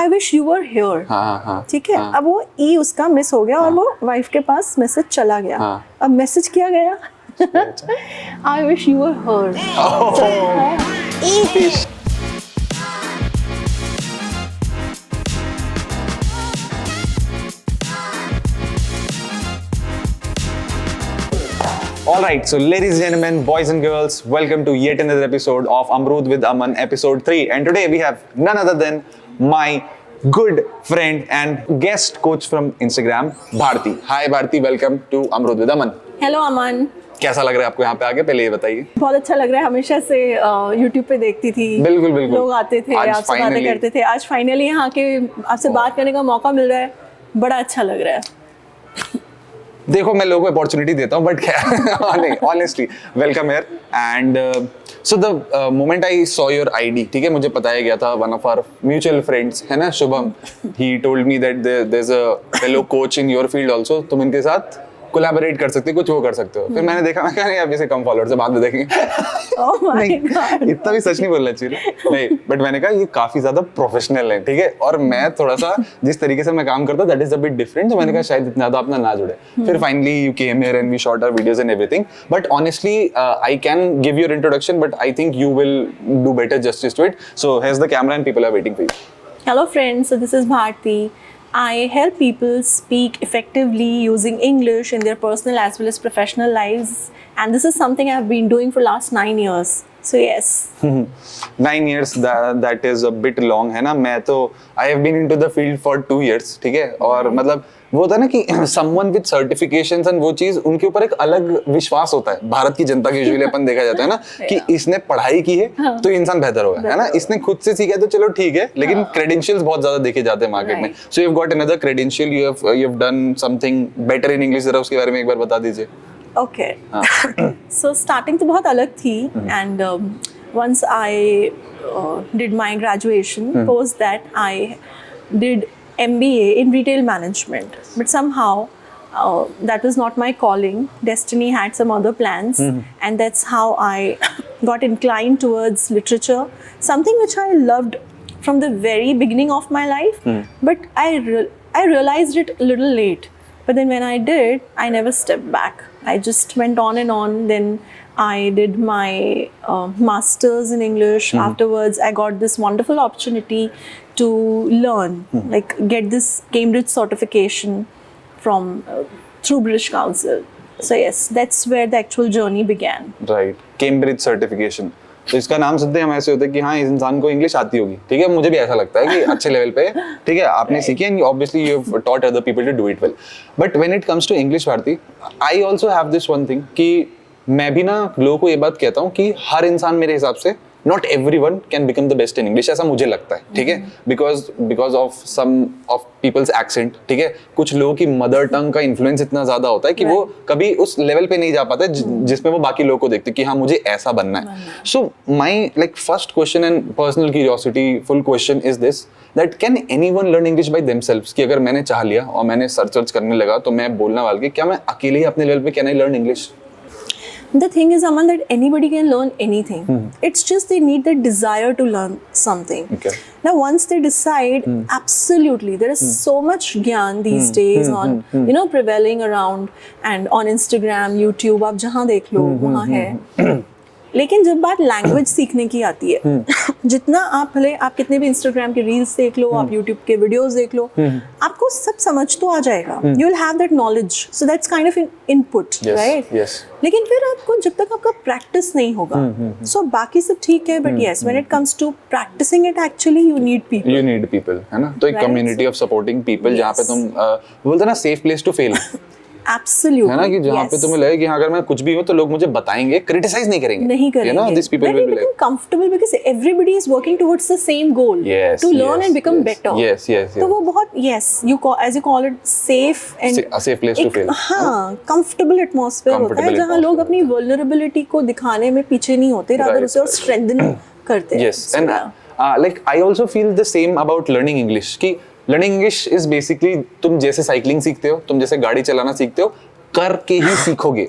I wish you were here. ठीक है, अब वो ई उसका मिस हो गया और वो वाइफ के पास मैसेज चला गया। अब मैसेज किया गया I wish you were here. Alright, so ladies and gentlemen, boys and girls, welcome to yet another episode of Amrud with Aman, episode 3. And today we have none other than my good friend and guest coach from Instagram, Bharti. Hi Bharti, welcome to Amrud with Aman. Hello Aman, कैसा लग रहा है आपको यहाँ पे आके, पहले ये बताइए। बहुत अच्छा लग रहा है। हमेशा से YouTube पे देखती थी, बिल्कुल बिल्कुल, लोग आते थे, आपसे बातें करते थे। आज फाइनली यहाँ के आपसे बात करने का मौका मिल रहा है, बड़ा अच्छा लग रहा है। देखो, मैं लोगों को अपॉर्चुनिटी देता हूँ, बट नहीं, honestly welcome here. And so the moment I saw your ID, ठीक है, मुझे बताया गया था, one of our mutual friends है ना, Shubham, he told me that there is a fellow coach in your field also, तुम इनके साथ कोलैबोरेट कर सकते हो, कुछ वो कर सकते हो। फिर मैंने देखा, मैं कहा नहीं, अभी से कम फॉलोअर्स से बाद में देखेंगे। नहीं, इतना भी सच नहीं बोलना चाहिए, नहीं, बट मैंने कहा ये काफी ज्यादा प्रोफेशनल है, ठीक है, और मैं थोड़ा सा जिस तरीके से मैं काम करता हूँ that is a bit different, तो मैंने कहा शायद इतना ज्यादा अपना ना जुड़े। फिर finally you came here and we shot our videos and everything, but honestly I can give your introduction, but I think you will do better justice to it. So here's the camera and people are waiting for you. Hello friends, so this is Bharti. I help people speak effectively using English in their personal as well as professional lives, and this is something I have been doing for last 9 years. So yes. 9 years, that is a bit long, है ना। मैं तो I have been into the field for 2 years, ठीक है, और मतलब वो होता है ना कि someone with certifications and वो चीज, उनके ऊपर एक अलग विश्वास होता है। भारत की जनता के यूजुअली अपन देखा जाता है ना कि इसने पढ़ाई की है तो इंसान बेहतर होगा, है ना, इसने खुद से सीखा है तो चलो ठीक है, लेकिन क्रेडेंशियल्स बहुत ज्यादा देखे जाते हैं मार्केट में। So you have got another credential, you have done something better in English, जरा उसके बारे में एक बार बता दीजिए। Okay. So starting तो बहुत अलग थी, and once I did my graduation, post that I did MBA in retail management, but somehow that was not my calling. Destiny had some other plans, and that's how I got inclined towards literature, something which I loved from the very beginning of my life, but I realized it a little late. But then when I did, I never stepped back. I just went on and on. Then I did my master's in English. Afterwards, I got this wonderful opportunity to learn, like get this Cambridge certification from through British Council. So yes, that's where the actual journey began. Right, Cambridge certification. तो इसका नाम सुनते हैं हम ऐसे होता है कि हाँ, इस इंसान को इंग्लिश आती होगी, ठीक है, मुझे भी ऐसा लगता है कि अच्छे लेवल पे, ठीक है, आपने सीखी and obviously you have taught other people to do it well. But when it comes to English, Bharti, I also have this one thing कि मैं भी ना लोगों को ये बात कहता हूँ कि हर इंसान मेरे हिसाब से, not everyone can become the best in English, ऐसा मुझे लगता है, ठीक है, because of some of people's accent, ठीक है, कुछ लोगों की मदर टंग का इन्फ्लुएंस इतना ज्यादा होता है कि वो कभी उस लेवल पे नहीं जा पाते जिसमें वो बाकी लोगों को देखते कि हाँ, मुझे ऐसा बनना है। So my like first question and personal curiosity full question is this, that can anyone learn English by themselves, कि अगर मैंने चाह लिया और मैंने सर्च करने लगा तो मैं बोलना वाल के, क्या मैं अकेले ही अपने लेवल पे can I learn English? The thing is, Aman, that anybody can learn anything. It's just they need that desire to learn something. Okay. Now, once they decide, absolutely, there is so much gyan these days on, you know, prevailing around, and on Instagram, YouTube, आप जहाँ देख लो वहाँ है। लेकिन जब बात language सीखने की आती है, जितना आप भले आप कितने भी इंस्टाग्राम के रील्स देख लो, आप यूट्यूब के वीडियोस देख लो, आपको सब समझ तो आ जाएगा, you will have that knowledge, so that's kind of input, right? लेकिन फिर आपको जब तक आपका प्रैक्टिस नहीं होगा, सो बाकी सब ठीक है, but yes, when it comes to practising it, actually you need people, है ना, तो एक कम्युनिटी ऑफ सपोर्टिंग पीपल जहाँ पे तुम बोलते ना safe place to fail, Absolutely. है ना, कि जहाँ पे तुम्हें लगे कि हाँ, अगर मैं कुछ भी हूँ तो लोग मुझे बताएंगे, क्रिटिसाइज नहीं करेंगे, you know, these people will be like comfortable because everybody is working towards the same goal, to learn and become better. Yes. तो वो बहुत, yes, as you call it, safe and a safe place to fail. हाँ, comfortable atmosphere होता है जहाँ लोग अपनी vulnerability को दिखाने में पीछे नहीं होते, rather उसे और strengthen करते हैं. Yes, and like I also feel the same about learning English, कि लर्निंग इंग्लिश इज बेसिकली तुम जैसे साइकिलिंग सीखते हो, तुम जैसे गाड़ी चलाना सीखते हो, करके ही सीखोगे.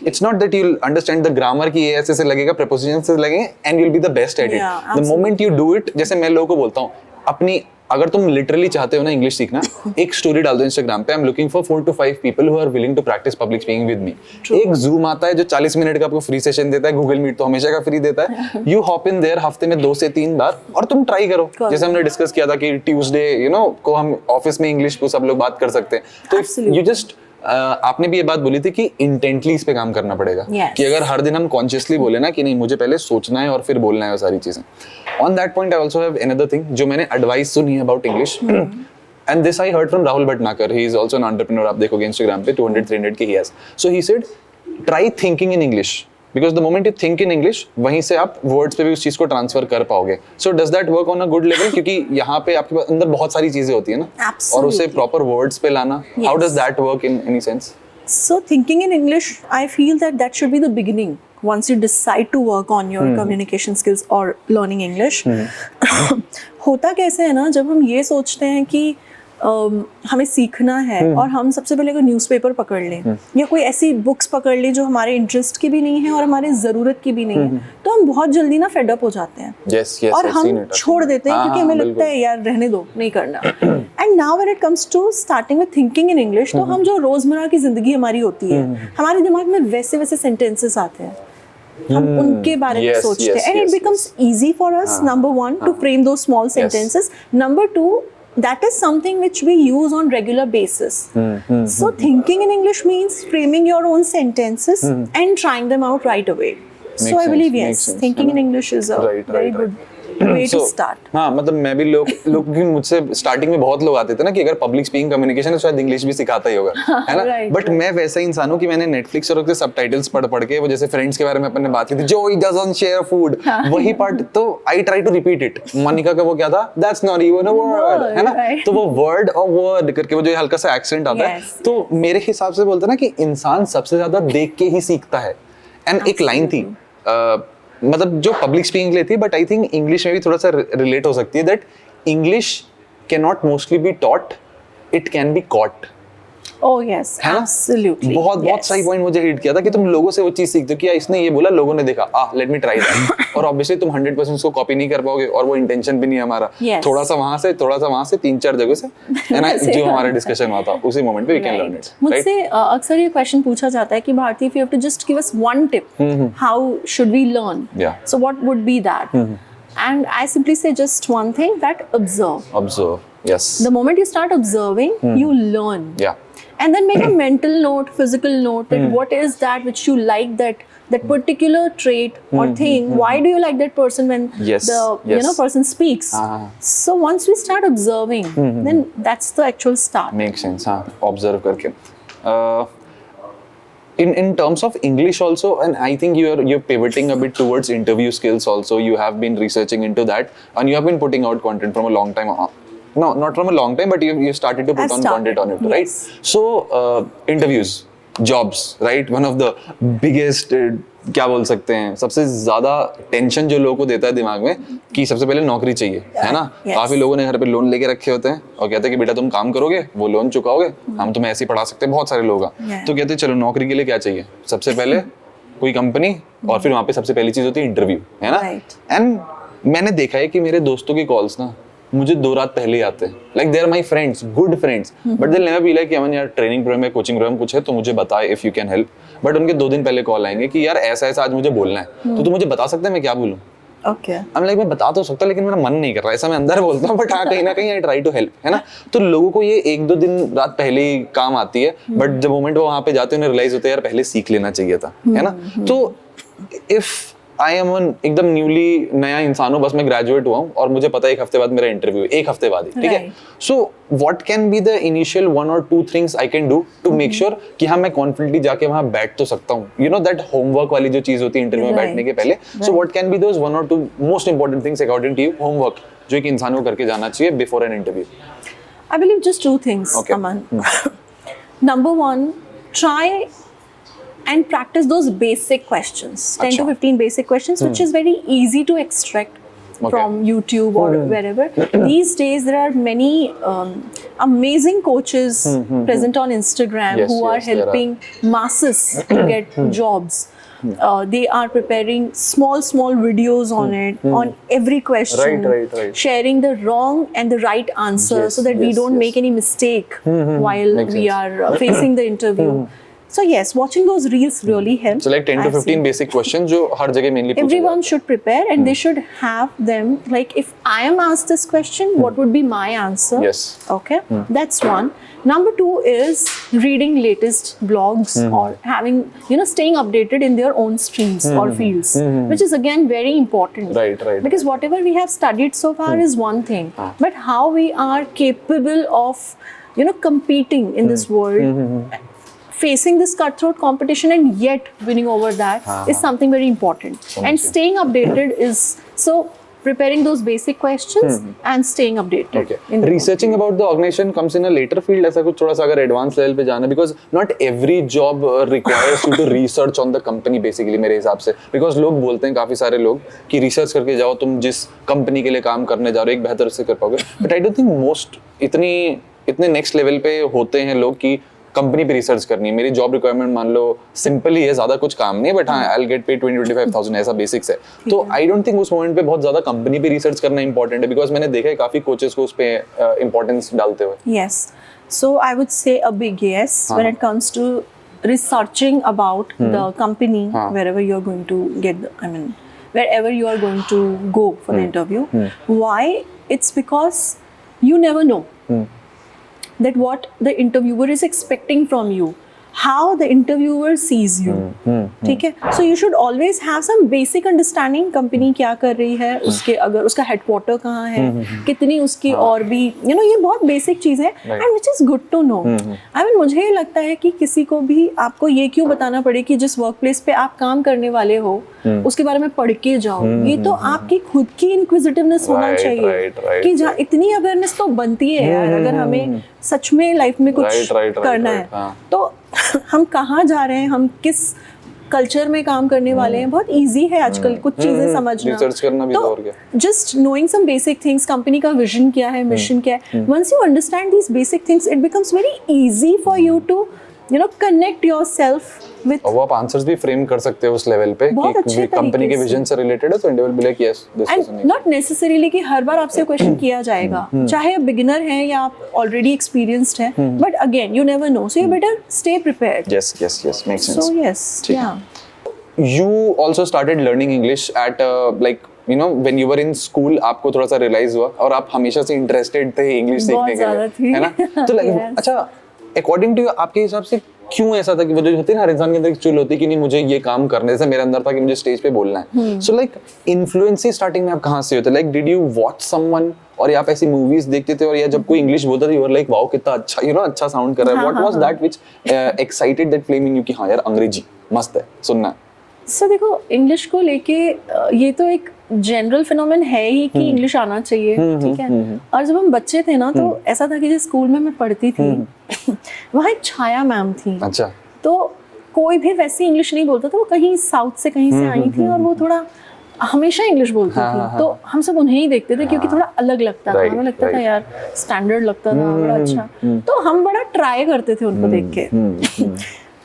It's not that you'll understand the grammar कि ये ऐसे से लगेगा, prepositions से लगेंगे and you'll be the best at it. The moment you do it, जैसे मैं लोगों को बोलता हूँ, अपनी अगर तुम लिटरली चाहते हो ना इंग्लिश सीखना, एक स्टोरी डाल दो इंस्टाग्राम पे, I am looking for 4 to 5 people who are willing to practice public speaking with me. एक जूम आता है जो 40 मिनट का आपको फ्री सेशन देता है, गूगल मीट तो हमेशा का फ्री देता है, यू हॉप इन देयर हफ्ते में 2 से 3 बार और तुम ट्राई करो। जैसे हमने डिस्कस किया था कि ट्यूसडे को हम ऑफिस में इंग्लिश को सब लोग बात कर सकते हैं, तो यू जस्ट आपने भी ये बात बोली थी कि इंटेंटली इस पे काम करना पड़ेगा। कि अगर हर दिन हम कॉन्शियसली बोले ना कि नहीं मुझे पहले सोचना है और फिर बोलना है वो सारी चीजें। On that point I also have another thing जो मैंने एडवाइस सुनी है about English, and this I heard from Rahul Bhatnagar, he is also an entrepreneur, आप देखोगे इंस्टाग्राम पे 200-300 के he has. So he said try thinking in English, because the moment you think in English वहीं से आप वर्ड्स पे भी उस चीज को ट्रांसफर कर पाओगे। So does that work on a good level, क्योंकि यहाँ पे आपके अंदर बहुत सारी चीजें होती है ना, और उसे प्रॉपर वर्ड्स पे लाना, how does that work in any sense? So thinking in English, I feel that should be the beginning. Once you decide to work on your communication skills or learning English, होता कैसे है ना, जब हम ये सोचते हैं कि हमें सीखना है और हम सबसे पहले कोई न्यूज़पेपर पकड़ लें या कोई ऐसी बुक्स पकड़ लें जो हमारे इंटरेस्ट की भी नहीं है और हमारे ज़रूरत की भी नहीं है, तो हम बहुत जल्दी ना फेड अप हो जाते हैं और हम छोड़ देते हैं क्योंकि हमें लगता है यार रहने दो, नहीं करना। And now when it comes to starting with thinking in English, तो हम जो रोज़मर्रा की ज़िंदगी हमारी होती है, हमारे दिमाग में वैसे वैसे सेंटेंसेस आते हैं, हम उनके बारे में सोचते हैं, and it becomes easy for us, number 1 to frame those small sentences, number 2 that is something which we use on regular basis. So thinking in English means framing your own sentences and trying them out right away. So I believe yes, thinking in English is a very good way to start. हाँ, मतलब मैं भी लोग की मुझसे starting में बहुत लोग आते थे ना कि अगर पब्लिक स्पीकिंग कम्युनिकेशन है शायद इंग्लिश भी सिखाता ही होगा, है ना? बट मैं वैसा इंसान हूँ कि मैंने नेटफ्लिक्स और उसके सबटाइटल्स पढ़ के, वो जैसे फ्रेंड्स के बारे में अपन ने बात की थी, जो ही डजंट शेयर फूड, वही पार्ट तो I try to repeat it. Monica का वो क्या था, that's not even a word, है ना? तो वो वर्ड और वर्ड करके वो जो हल्का सा एक्सेंट आता है, तो मेरे हिसाब से बोलते हैं ना कि इंसान सबसे ज्यादा देख के ही सीखता है। एंड एक लाइन थी मतलब जो पब्लिक स्पीकिंग के लिए थी, बट आई थिंक इंग्लिश में भी थोड़ा सा रिलेट हो सकती है, that English can not mostly be taught, it can be caught. Oh yes, absolutely. बहुत सही पॉइंट मुझे हिट किया था कि तुम लोगों से वो चीज सीखते हो कि इसने ये बोला, लोगों ने देखा, लेट मी ट्राई दैट। और ऑब्वियसली तुम 100% उसको कॉपी नहीं कर पाओगे और वो इंटेंशन भी नहीं है हमारा। थोड़ा सा वहां से 3-4 जगह से, जो हमारा डिस्कशन हुआ था उसी मोमेंट पे वी कैन लर्न इट। मुझसे अक्सर ये क्वेश्चन पूछा जाता है कि Bharti, if you have to just give us one tip, how should we learn? So what would be that? And I simply say just one thing, that observe. Yes. The moment you start observing, you learn. Yeah. And then make a mental note, physical note, that what is that which you like, that particular trait or thing. Why do you like that person when the person speaks? So once we start observing, then that's the actual start. Makes sense. Observe करके. In terms of English also, and I think you're pivoting a bit towards interview skills also. You have been researching into that, and you have been putting out content from a long time. No, not from a long time, but you started to put content on it, right? So interviews, jobs, right? One of the biggest क्या बोल सकते हैं, सबसे ज्यादा tension जो लोगों को देता है दिमाग में कि सबसे पहले नौकरी चाहिए, है ना? काफी लोगों ने घर पे लोन लेके रखे होते हैं और कहते हैं कि बेटा तुम काम करोगे, वो लोन चुकाओगे, हम तुम्हें ऐसे ही पढ़ा सकते हैं। बहुत सारे लोग तो कहते हैं चलो नौकरी के लिए क्या चाहिए, सबसे पहले कोई कंपनी, और फिर वहाँ पे सबसे पहली चीज होती है इंटरव्यू, है ना? एंड मैंने देखा है कि मेरे दोस्तों के कॉल्स ना मुझे 2 रात पहले ही आते हैं, like they are my friends, good friends, but they never be like कि अमन यार ट्रेनिंग प्रोग्राम में, कोचिंग प्रोग्राम कुछ है तो मुझे बता, if you can help. But उनके 2 दिन पहले कॉल आएंगे कि यार ऐसा आज मुझे बोलना है, तो तू मुझे बता सकता है मैं क्या बोलूं? मैं बता तो सकता लेकिन मेरा मन नहीं कर रहा, ऐसा मैं अंदर बोलता हूँ, बट हाँ कहीं ना कहीं आई ट्राई टू हेल्प, है ना? तो लोगों को ये 1-2 दिन रात पहले ही काम आती है, बट जब मोमेंट वो वहाँ पे जाते हैं उन्हें रियलाइज होता है यार पहले सीख लेना चाहिए था, है ना? तो इफ आई एम एकदम न्यूली नया इंसान हूँ, बस मैं ग्रेजुएट हुआ हूँ और मुझे पता है 1 हफ्ते बाद मेरा इंटरव्यू है, 1 हफ्ते बाद ही, ठीक है? So what can be the initial 1 or 2 things I can do to make sure कि हाँ मैं कॉन्फिडेंटली जाके वहाँ बैठ तो सकता हूँ, यू नो दैट होमवर्क वाली जो चीज होती है इंटरव्यू में बैठने के पहले। So what can be those 1 or 2 most important things according to you, homework जो एक इंसान को करके जाना चाहिए before an interview? I believe just 2 things, Aman. Number 1, try and practice those basic questions, 10 to 15 basic questions, which is very easy to extract from YouTube or wherever. These days there are many amazing coaches present on Instagram who are helping masses to get jobs. they are preparing small videos on it, on every question, Right. sharing the wrong and the right answer, Yes, so that we yes, don't yes. make any mistake while Makes we sense. are facing the interview. So yes, watching those reels really helps. So like 10 to I've 15 seen. basic questions जो हर जगह mainly पूछे Everyone जाते should prepare, and they should have them, like, if I am asked this question, what would be my answer? Yes. Okay, that's one. Number two is reading latest blogs, or having, staying updated in their own streams or fields, which is again very important. Right. Because whatever we have studied so far is one thing, but how we are capable of, competing in this world, facing this cutthroat competition and yet winning over that is something very important. And staying updated is so preparing those basic questions and staying updated. Okay. in the Researching about the organization comes in a later field, ऐसा कुछ थोड़ा सा अगर advanced level पे जाना, because not every job requires you to research on the company basically मेरे हिसाब से, because लोग बोलते हैं काफी सारे लोग कि research करके जाओ, तुम जिस company के लिए काम करने जा रहे हो एक बेहतर से कर पाओगे, but I don't think most इतने next level पे होते हैं लोग कि कंपनी पे रिसर्च करनी है. मेरी जॉब रिक्वायरमेंट मान लो सिंपल ही है, ज्यादा कुछ काम नहीं है, बट हाँ आई विल गेट पेड 20-25,000 ऐसा बेसिक्स है. तो आई डोंट थिंक उस मोमेंट पे बहुत ज्यादा कंपनी पे रिसर्च करना इंपॉर्टेंट है, बिकॉज मैंने देखा है काफी कोचेस को उस पे इंपॉर्टेंस डालते हुए. Yes. So I would say a big yes when it comes to researching about the company wherever you're going to wherever you are going to go for the interview. Why? It's because you never know that what the interviewer is expecting from you, how the interviewer sees you. ठीक है, so you should always have some basic understanding company क्या कर रही है, उसके अगर उसका headquarter कहाँ है, कितनी उसकी और भी ये बहुत बेसिक चीज़ है, and which is good to know. I mean, मुझे ये लगता है कि किसी को भी आपको ये क्यों बताना पड़े कि जिस वर्क प्लेस पे आप काम करने वाले हो उसके बारे में पढ़ के जाओ. ये तो आपकी खुद की इंक्विजिटिवनेस होना चाहिए कि जहाँ इतनी अवेयरनेस तो बनती है यार, अगर हमें सच में लाइफ में कुछ करना है तो हम कहाँ जा रहे हैं, हम किस कल्चर में काम करने वाले हैं, बहुत इजी है आजकल कुछ चीजें समझना. रिसर्च करना भी और क्या. Just knowing some basic things, company का विजन क्या है, मिशन क्या है, once you understand these basic things it becomes very easy for you to connect yourself with. वो आप आंसर्स भी फ्रेम कर सकते हो उस लेवल पे कि कंपनी के विजन से रिलेटेड है, तो इंडिविजुअल भी like yes this is not necessarily कि हर बार आपसे क्वेश्चन किया जाएगा, चाहे आप बिगिनर हैं या आप ऑलरेडी एक्सपीरियंस्ड हैं, but again you never know, so you better stay prepared. Yes makes sense. So yes, या You also started learning English at like when you were in school, आपको थोड़ा सा रियलाइज हुआ और आप हमेशा से इंटरेस्टेड थे इंग्लिश सीखने के लिए, है ना? तो like अच्छा, अकॉर्डिंग टू आपके हिसाब से क्यों ऐसा था कि वो जो होती है ना हर इंसान के अंदर एक चुल होती है कि नहीं मुझे ये काम करने से, मेरे अंदर था कि मुझे स्टेज पे बोलना है. सो लाइक इन्फ्लुएंस स्टार्टिंग में आप कहाँ से होते, like did you watch someone और आप ऐसी मूवीज देखते थे और या जब कोई इंग्लिश बोलता था यू वर लाइक वाओ कितना अच्छा अच्छा साउंड कर रहा है. What was that which excited that flame in you कि हाँ यार अंग्रेजी मस्त है सुनना. सो देखो, इंग्लिश को लेके ये तो एक जनरल फिनोमेन है ही कि इंग्लिश आना चाहिए, ठीक है. और जब हम बच्चे थे ना तो ऐसा था कि जिस स्कूल में मैं पढ़ती थी वहाँ एक छाया मैम थी. अच्छा. तो कोई भी वैसी इंग्लिश नहीं बोलता था, वो कहीं साउथ से कहीं से आई थी और वो थोड़ा हमेशा इंग्लिश बोलती थी. तो हम सब उन्हें ही देखते थे क्योंकि थोड़ा अलग लगता था, हमें लगता था यार स्टैंडर्ड लगता था, बड़ा अच्छा. तो हम बड़ा ट्राई करते थे उनको देख के.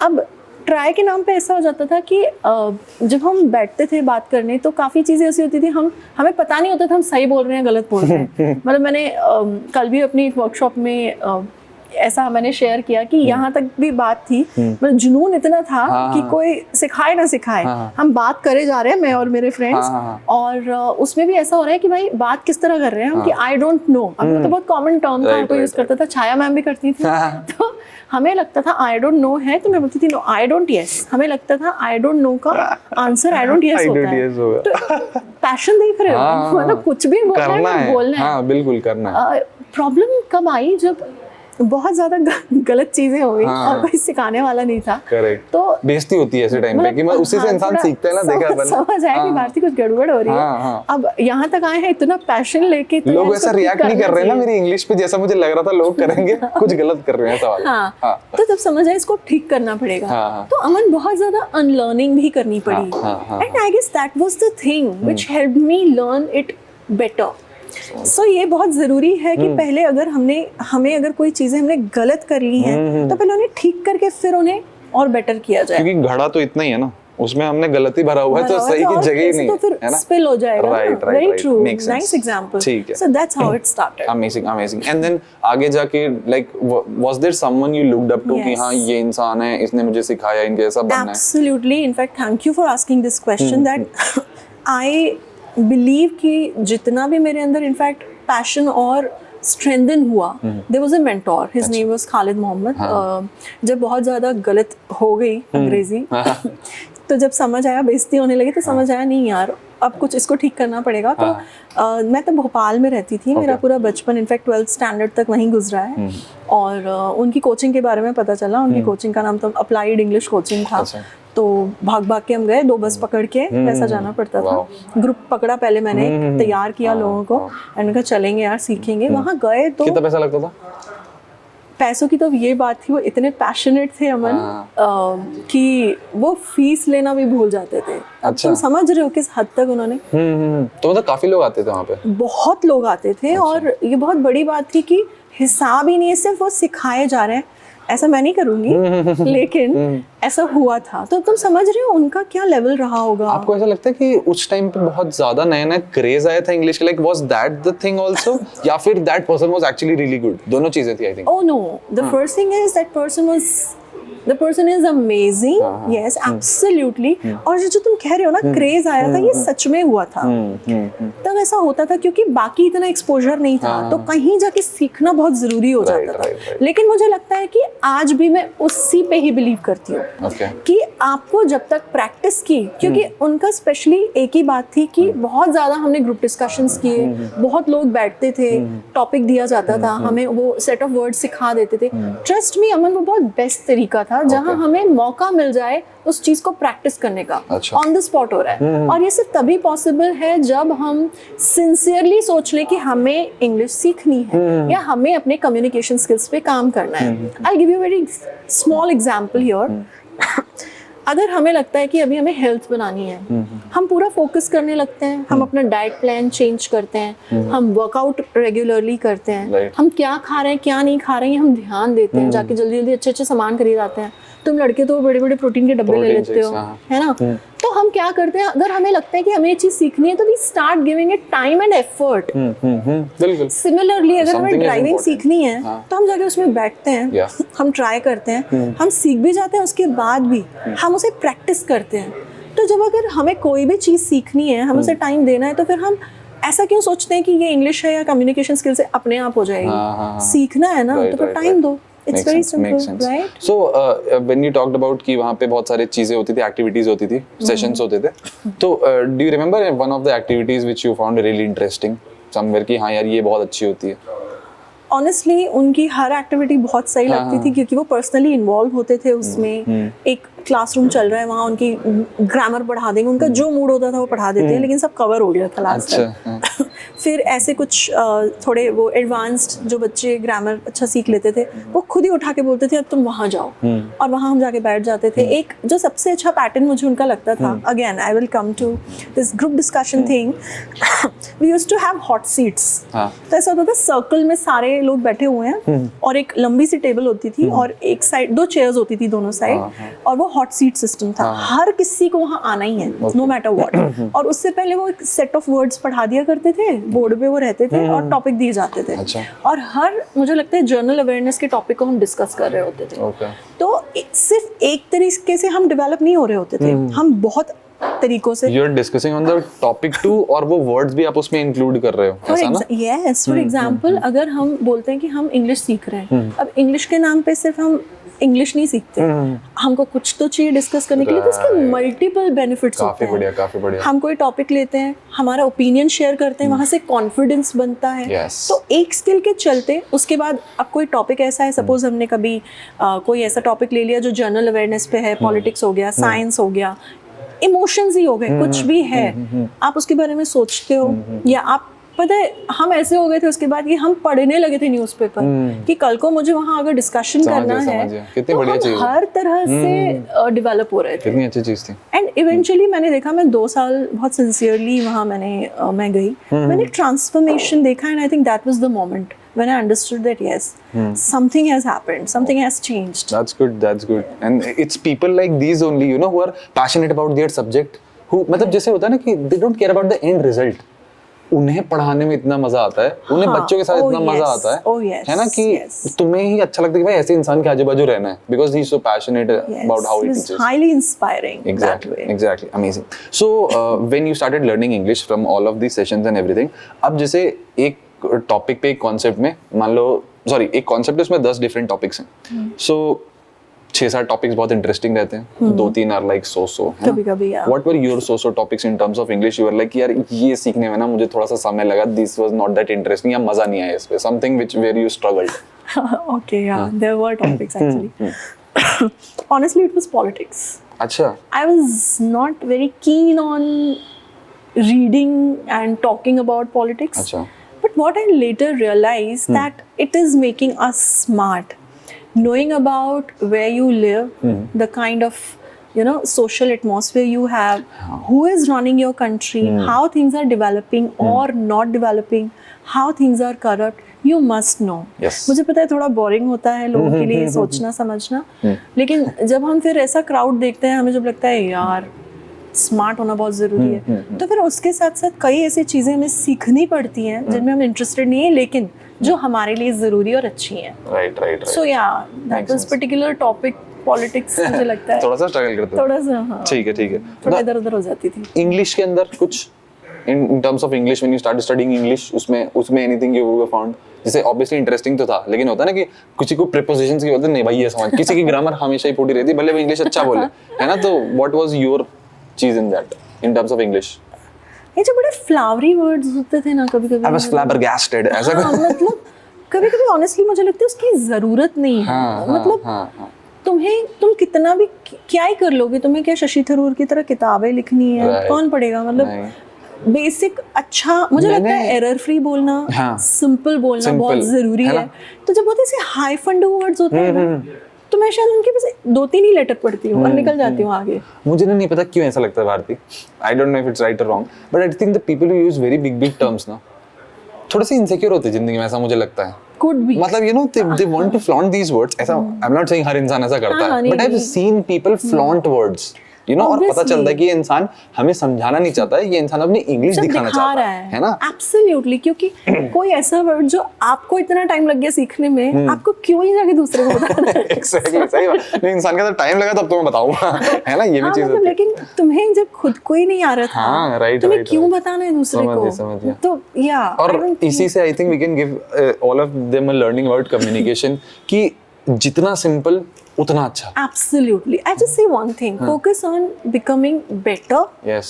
अब ट्राई के नाम पे ऐसा हो जाता था कि जब हम बैठते थे बात करने तो काफ़ी चीज़ें ऐसी होती थी हमें पता नहीं होता था हम सही बोल रहे हैं गलत बोल रहे हैं. मतलब मैंने कल भी अपनी एक वर्कशॉप में ऐसा मैंने शेयर किया कि यहाँ तक भी बात थी, मतलब जुनून इतना था कि कोई सिखाए ना सिखाए, हम बात करे जा रहे हैं मैं और मेरे फ्रेंड्स, और उसमें भी ऐसा हो रहा है कि भाई बात किस तरह कर रहे हैं हम कि आई डोंट नो. अब तो बहुत कॉमन टर्म था, कोई यूज़ करता था, छाया मैम भी करती थी. तो हमें लगता था आई डोंट नो है तो मैं बोलती थी नो आई डोंट यस. हमें लगता था आई डोंट नो का आंसर आई डोंट यस होता है. तो पैशन देख रहे हो, मतलब कुछ भी बोलना है, बिल्कुल करना है. प्रॉब्लम कब आई जब बहुत ज्यादा गलत चीजें हो गई और कोई सिखाने वाला नहीं था. करेक्ट. तो बेइज्जती होती है ऐसे टाइम पे कि उसी से इंसान सीखता है ना. देखा अपन समझ आया कि भारती कुछ गड़बड़ हो रही है. अब यहाँ तक आए हैं इतना पैशन लेके, तो लोग ऐसा रिएक्ट नहीं कर रहे ना मेरी इंग्लिश पे जैसा मुझे लग रहा था लोग करेंगे. कुछ गलत कर रहे हैं सवाल. तो तब समझ आया इसको ठीक करना पड़ेगा. तो अमन बहुत ज्यादा अनलर्निंग भी करनी पड़ी, and I guess that was the thing which helped me learn it better. So ये बहुत ज़रूरी है कि पहले अगर हमें अगर कोई चीज़ें हमने गलत कर ली हैं तो पहले उन्हें ठीक करके फिर उन्हें और बेटर किया जाए. क्योंकि घड़ा तो इतना ही है ना, उसमें हमने गलती भरा हुआ है तो सही की जगह ही नहीं तो फिर है ना, स्पिल हो जाएगा। Right very true, makes sense, nice example. ठीक है, so that's how it started. Amazing and then आगे जाके like was there someone you looked up to कि हाँ ये इंसान है, इसने मुझे सिखाया इनके जैसा बनना है? Absolutely, in fact thank you for asking this question. That I believe कि जितना भी मेरे अंदर इनफैक्ट पैशन और स्ट्रेंथन हुआ, there was a mentor, his name was Khalid Mohammed. जब बहुत ज़्यादा गलत हो गई अंग्रेजी तो जब समझ आया, बेइज्जती होने लगी, तो समझ आया नहीं यार अब कुछ इसको ठीक करना पड़ेगा। तो मैं तो भोपाल में रहती थी, मेरा पूरा बचपन इनफैक्ट 12th स्टैंडर्ड तक वहीं गुजरा है। और उनकी कोचिंग के बारे में पता चला, उनकी कोचिंग का नाम तो अप्लाइड इंग्लिश कोचिंग था। तो भाग भाग के हम गए, 2 बस पकड़ के वैसा जाना पड़ता था। ग्रुप पकड़ा पहले मैंने, तैयार किया लोगों को, एंड कहा चलेंगे यार सीखेंगे। वहाँ गए तो कितना पैसा लगता था? पैसों की तो ये बात थी, वो इतने पैशनेट थे अमन कि वो फीस लेना भी भूल जाते थे। अब तुम समझ रहे हो किस हद तक उन्होंने। तो मतलब काफी लोग आते थे वहाँ पे? बहुत लोग आते थे। और ये बहुत बड़ी बात थी कि हिसाब ही नहीं है, सिर्फ वो सिखाए जा रहे हैं। ऐसा मैं नहीं करूंगी लेकिन ऐसा हुआ था। तो तुम समझ रहे हो उनका क्या लेवल रहा होगा। आपको ऐसा लगता है कि उस टाइम पे बहुत ज्यादा नया नया क्रेज आया था इंग्लिश का, like was that the thing also, या फिर that person was actually really good? दोनों चीजें थी I think. Oh no, the first thing is that person is amazing, yes absolutely. और जो तुम कह रहे हो ना क्रेज आया था, ये सच में हुआ था। तब ऐसा होता था क्योंकि बाकी इतना एक्सपोजर नहीं था, तो कहीं जाके सीखना बहुत जरूरी हो जाता था। लेकिन मुझे लगता है कि आज भी मैं उसी पे ही बिलीव करती हूँ कि आपको जब तक प्रैक्टिस की, क्योंकि उनका स्पेशली एक ही बात थी कि बहुत ज्यादा हमने ग्रुप डिस्कशंस किए, बहुत लोग बैठते थे, टॉपिक दिया जाता था, हमें वो सेट ऑफ वर्ड्स सिखा देते थे। ट्रस्ट मी अमन, वो बहुत बेस्ट तरीका था जहां हमें मौका मिल जाए उस चीज को प्रैक्टिस करने का। ऑन द स्पॉट हो रहा है। और ये सिर्फ तभी पॉसिबल है जब हम सिंसियरली सोच लें कि हमें इंग्लिश सीखनी है या हमें अपने कम्युनिकेशन स्किल्स पे काम करना है। I give you very small example here. अगर हमें लगता है कि अभी हमें हेल्थ बनानी है, हम पूरा फोकस करने लगते हैं, हम अपना डाइट प्लान चेंज करते हैं, हम वर्कआउट रेगुलरली करते हैं, हम क्या खा रहे हैं क्या नहीं खा रहे हैं हम ध्यान देते हैं, जाके जल्दी जल्दी अच्छे अच्छे सामान खरीद आते हैं। तुम लड़के तो बड़े बड़े प्रोटीन के डब्बे ले लेते हो, है ना। तो हम क्या करते हैं, अगर हमें लगता है कि हमें ये चीज सीखनी है तो we start giving it time and effort. बिल्कुल। सिमिलरली अगर हमें ड्राइविंग सीखनी है तो हम जाके उसमें बैठते हैं, हम ट्राई करते हैं, हम सीख भी जाते हैं, उसके बाद भी हम उसे प्रैक्टिस करते हैं। तो जब अगर हमें कोई भी चीज सीखनी है, हम उसे टाइम देना है, तो फिर हम ऐसा क्यों सोचते हैं कि ये इंग्लिश है या कम्युनिकेशन स्किल से अपने आप हो जाएगी। सीखना है ना, तो टाइम दो। It's very simple, right? So when you talked about कि वहाँ पे बहुत सारी चीजें होती थी, एक्टिविटीज होती थी, सेशंस होते थे, तो do you remember one of the activities which you found really interesting somewhere कि हाँ यार ये बहुत अच्छी होती है? ऑनेस्टली उनकी हर एक्टिविटी बहुत सही लगती थी क्योंकि वो पर्सनली इन्वॉल्व होते थे उसमें। एक क्लासरूम चल रहा है, वहाँ उनकी ग्रामर पढ़ा देंगे, उनका जो मूड होता था वो पढ़ा देते हैं, लेकिन सब कवर हो गया था लास्ट तक। फिर ऐसे कुछ थोड़े वो एडवांस्ड जो बच्चे ग्रामर अच्छा सीख लेते थे, वो खुद ही उठा के बोलते थे अब तुम वहाँ जाओ, और वहाँ हम जाके बैठ जाते थे। एक जो सबसे अच्छा पैटर्न मुझे उनका लगता था, again I will come to this group discussion thing, we used to have hot seats. तो ऐसा होता था सर्कल में सारे लोग बैठे हुए हैं और एक लंबी सी टेबल होती थी और एक साइड 2 चेयर्स होती थी दोनों साइड, और वो हॉट सीट सिस्टम था। हर किसी को वहाँ आना ही है, नो मैटर व्हाट। और उससे पहले वो एक सेट ऑफ वर्ड्स पढ़ा दिया करते थे, बोर्ड पे वो रहते थे और टॉपिक दिए जाते थे। और हर मुझे लगता है जर्नल अवेयरनेस के टॉपिक को हम डिस्कस कर रहे होते थे। तो सिर्फ एक तरीके से हम डेवलप नहीं हो रहे होते थे, हम बहुत तरीकों से you're discussing on the topic too, और वो words भी आप उसमें include कर रहे हो, ऐसा ना? Yes, for example, अगर हम बोलते हैं कि हम इंग्लिश सीख रहे हैं, अब इंग्लिश के नाम पे सिर्फ हम इंग्लिश नहीं सीखते, हमको कुछ तो चाहिए डिस्कस करने के लिए, तो इसके मल्टीपल बेनिफिट्स होते हैं। काफी बढ़िया। हम कोई टॉपिक लेते हैं, हमारा ओपिनियन शेयर करते हैं, वहाँ से कॉन्फिडेंस बनता है। तो एक स्किल के चलते उसके बाद अब कोई टॉपिक ऐसा है, सपोज हमने कभी कोई ऐसा टॉपिक ले लिया जो जनरल अवेयरनेस पे है, पॉलिटिक्स हो गया, साइंस हो गया, इमोशंस ही हो गए, कुछ भी है, आप उसके बारे में सोचते हो, या आप पता है हम ऐसे हो गए थे उसके बाद कि हम पढ़ने लगे थे न्यूज़पेपर कि कल को मुझे वहाँ अगर डिस्कशन करना है तो हम हर तरह से डेवलप हो रहे थे। कितनी अच्छी चीज थी। एंड इवेंचुअली मैंने देखा, मैं 2 साल बहुत सिंसियरली वहाँ मैं गई, मैंने ट्रांसफॉर्मेशन देखा, and I think that was the moment when I understood that yes, something has happened, something has changed. That's good, that's good. And it's people like these only, you know, who are passionate about their subject, who मतलब जैसे होता है ना कि they don't care about the end result. उन्हें पढ़ाने में इतना मजा आता है, उन्हें बच्चों के साथ इतना मजा आता है, है ना, कि तुम्हें ही अच्छा लगता है कि भाई ऐसे इंसान के आजू बाजू रहना है, because he is so passionate about how he teaches. Highly inspiring. Exactly, exactly, amazing. So when you started learning English from all of these sessions and everything, अब जैसे एक टॉपिक पे एक कॉन्सेप्ट में मान लो, सॉरी एक कॉन्सेप्ट है उसमें 10 डिफरेंट टॉपिक्स हैं, सो 6-7 टॉपिक्स बहुत इंटरेस्टिंग रहते हैं, 2-3 आर लाइक सो कभी-कभी यार. What were your so topics in terms of English? You are like यार ये सीखने में ना मुझे थोड़ा सा समय लगा, this was not that interesting, या मजा नहीं आया इस पे, something which were you struggled? Okay, yeah, there were topics actually. Honestly, it was politics. अच्छा. I was not very keen on reading and talking about politics. अच्छा. But what I later realized that it is making us smart. Knowing about where you live, the kind of, you know, social atmosphere you have, who is running your country, how things are developing or not developing, how things are corrupt, you must know. Yes. मुझे पता है थोड़ा boring होता है लोगों के लिए सोचना समझना, लेकिन जब हम फिर ऐसा क्राउड देखते हैं हमें जब लगता है यार स्मार्ट होना बहुत ज़रूरी है, तो फिर उसके साथ साथ कई ऐसी चीज़ें हमें सीखनी पड़ती हैं जिनमें हम इंटरेस्टेड नहीं है लेकिन जो हमारे लिए ज़रूरी और अच्छी हैं. राइट. सो या that was particular topic politics मुझे लगता है थोड़ा सा स्ट्रगल करते हो. थोड़ा सा, हाँ, ठीक है. थोड़ा इधर उधर हो जाती थी. इंग्लिश के अंदर कुछ in terms of English when you started studying English, उसमें anything you ever found? जैसे obviously interesting तो था, लेकिन होता है ना कि किसी को prepositions की बोलते नहीं भाई ये समझ, किसी की ग्रामर हमेशा ही फूटी रहती है भले वो इंग्लिश अच्छा बोले, है ना, तो what was your चीज in that in terms of English? ये जो बड़े फ्लावरी वर्ड्स होते थे ना कभी-कभी, I was flabbergasted, ऐसा मतलब कभी-कभी honestly मुझे लगता है उसकी जरूरत नहीं है. मतलब तुम कितना भी क्या ही कर लोगे, तुम्हें क्या शशि थरूर की तरह किताबें लिखनी है, कौन पढ़ेगा, मतलब बेसिक अच्छा मुझे लगता है एरर फ्री बोलना, सिंपल बोलना बहुत जरूरी है. तो जब बहुत ऐसे हाई फंडू वर्ड्स होते हैं ना, तो मैं शायद उनके बस 2-3 ही लेटर पढ़ती हूँ और निकल जाती हूँ आगे. मुझे नहीं पता क्यों ऐसा लगता है Bharti, I don't know if it's right और wrong, but I think the people who use very big terms ना थोड़े से इनसिक्योर होते हैं जिंदगी में, ऐसा मुझे लगता है. Could be. मतलब you know they want to flaunt these words. ऐसा I'm not saying हर इंसान ऐसा करता है, but I've seen people flaunt words. You know, और पता चलता है कि ये इंसान हमें समझाना नहीं चाहता है, ये इंसान अपनी इंग्लिश दिखाना चाहता है ना? Absolutely, क्योंकि कोई ऐसा वर्ड जो आपको इतना टाइम लग गया सीखने में, आपको क्यों ही जाके दूसरे को बताना है? Exactly, सही बात. नहीं, इंसान का तो टाइम लगा तब तो मैं बताऊंगा, है ना, ये भी चीज होती है. लेकिन तुम्हें जब खुद को ही नहीं आ रहा था, तुम्हें क्यों बताना है दूसरे को? समझ तो या और इसी से I think we can give all of them a learning about communication कि जितना सिंपल उतना अच्छा. Absolutely. I just say one thing. Focus on becoming better. Yes.